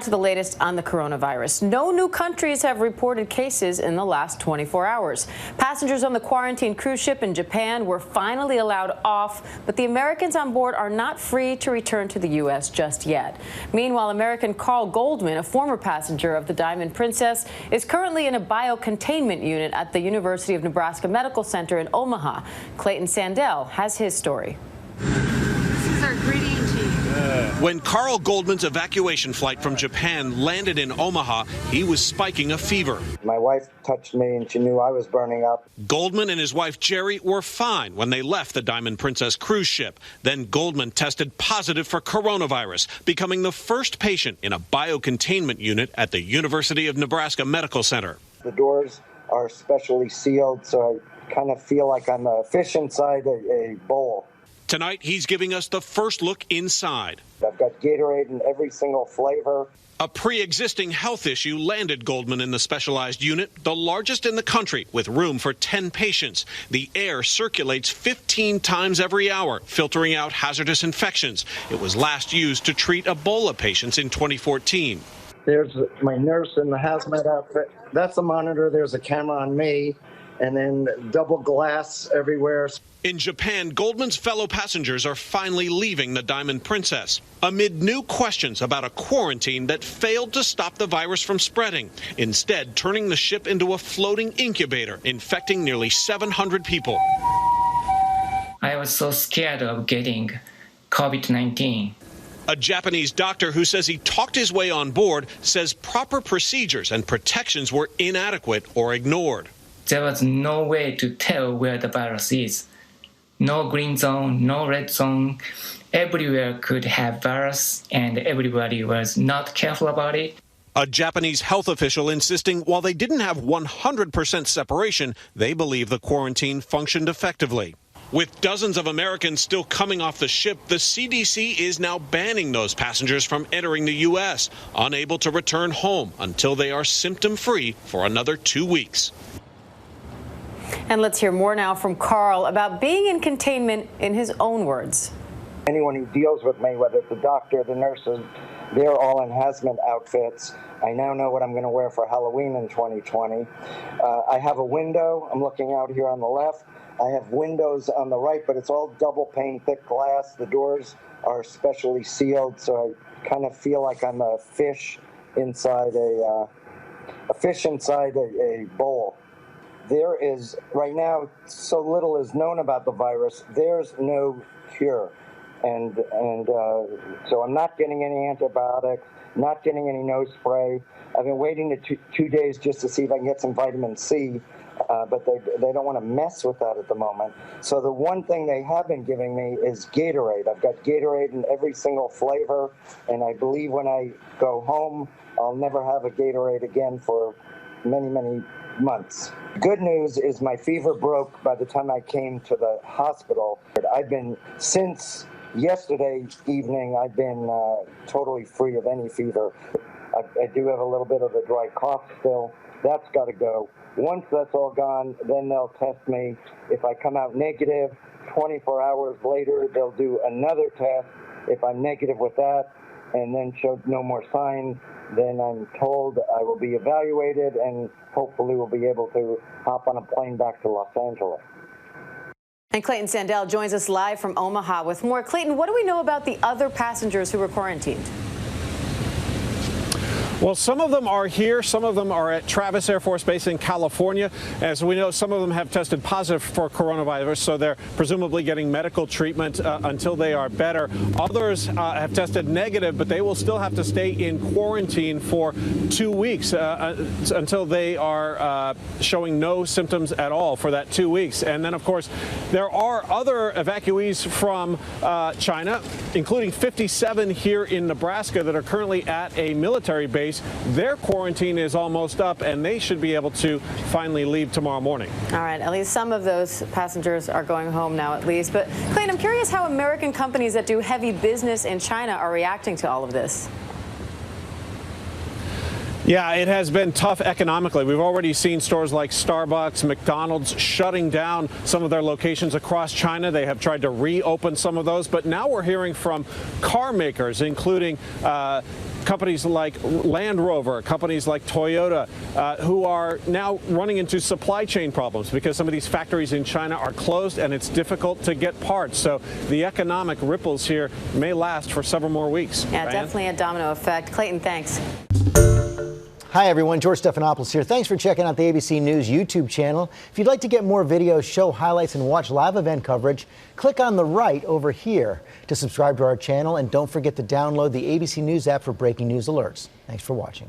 To the latest on the coronavirus. No new countries have reported cases in the last 24 hours. Passengers on the quarantine cruise ship in Japan were finally allowed off, but the Americans on board are not free to return to the U.S. just yet. Meanwhile, American Carl Goldman, a former passenger of the Diamond Princess, is currently in a bio-containment unit at the University of Nebraska Medical Center in Omaha. Clayton Sandell has his story. This is our greeting to you. When Carl Goldman's evacuation flight from Japan landed in Omaha, he was spiking a fever. My wife touched me and she knew I was burning up. Goldman and his wife Jerry were fine when they left the Diamond Princess cruise ship. Then Goldman tested positive for coronavirus, becoming the first patient in a bio-containment unit at the University of Nebraska Medical Center. The doors are specially sealed, so I kind of feel like I'm a fish inside a bowl. Tonight, he's giving us the first look inside. I've got Gatorade in every single flavor. A pre-existing health issue landed Goldman in the specialized unit, the largest in the country, with room for 10 patients. The air circulates 15 times every hour, filtering out hazardous infections. It was last used to treat Ebola patients in 2014. There's my nurse in the hazmat outfit. That's a monitor. There's a camera on me, and then double glass everywhere. In Japan, Goldman's fellow passengers are finally leaving the Diamond Princess amid new questions about a quarantine that failed to stop the virus from spreading, instead turning the ship into a floating incubator, infecting nearly 700 people. I was so scared of getting COVID-19. A Japanese doctor who says he talked his way on board says proper procedures and protections were inadequate or ignored. There was no way to tell where the virus is. No green zone, no red zone. Everywhere could have virus, and everybody was not careful about it. A Japanese health official insisting while they didn't have 100% separation, they believe the quarantine functioned effectively. With dozens of Americans still coming off the ship, the CDC is now banning those passengers from entering the U.S., unable to return home until they are symptom-free for another 2 weeks. And let's hear more now from Carl about being in containment in his own words. Anyone who deals with me, whether it's the doctor, the nurses, they're all in hazmat outfits. I now know what I'm going to wear for Halloween in 2020. I have a window. I'm looking out here on the left. I have windows on the right, but it's all double pane thick glass. The doors are specially sealed, so I kind of feel like I'm a fish inside a bowl. There is, right now, so little is known about the virus. There's no cure. And so I'm not getting any antibiotics, not getting any nose spray. I've been waiting 2 days just to see if I can get some vitamin C, but they don't want to mess with that at the moment. So the one thing they have been giving me is Gatorade. I've got Gatorade in every single flavor, and I believe when I go home, I'll never have a Gatorade again for many, many months. Good news is my fever broke by the time I came to the hospital. I've been, since yesterday evening, I've been totally free of any fever. I do have a little bit of a dry cough still. That's got to go. Once that's all gone, then they'll test me. If I come out negative, 24 hours later, they'll do another test. If I'm negative with that and then show no more signs, then I'm told I will be evaluated and hopefully will be able to hop on a plane back to Los Angeles. And Clayton Sandell joins us live from Omaha with more. Clayton, what do we know about the other passengers who were quarantined? Well, some of them are here. Some of them are at Travis Air Force Base in California. As we know, some of them have tested positive for coronavirus, so they're presumably getting medical treatment until they are better. Others have tested negative, but they will still have to stay in quarantine for 2 weeks until they are showing no symptoms at all for that 2 weeks. And then, of course, there are other evacuees from China, including 57 here in Nebraska that are currently at a military base. Their quarantine is almost up, and they should be able to finally leave tomorrow morning. All right, at least some of those passengers are going home now, at least. But Clayton, I'm curious how American companies that do heavy business in China are reacting to all of this. Yeah, it has been tough economically. We've already seen stores like Starbucks, McDonald's shutting down some of their locations across China. They have tried to reopen some of those, but now we're hearing from car makers, including companies like Land Rover, companies like Toyota, who are now running into supply chain problems because some of these factories in China are closed and it's difficult to get parts. So the economic ripples here may last for several more weeks. Yeah, Diane? definitely a domino effect. Clayton, thanks. Hi, everyone. George Stephanopoulos here. Thanks for checking out the ABC News YouTube channel. If you'd like to get more videos, show highlights, and watch live event coverage, click on the right over here to subscribe to our channel. And don't forget to download the ABC News app for breaking news alerts. Thanks for watching.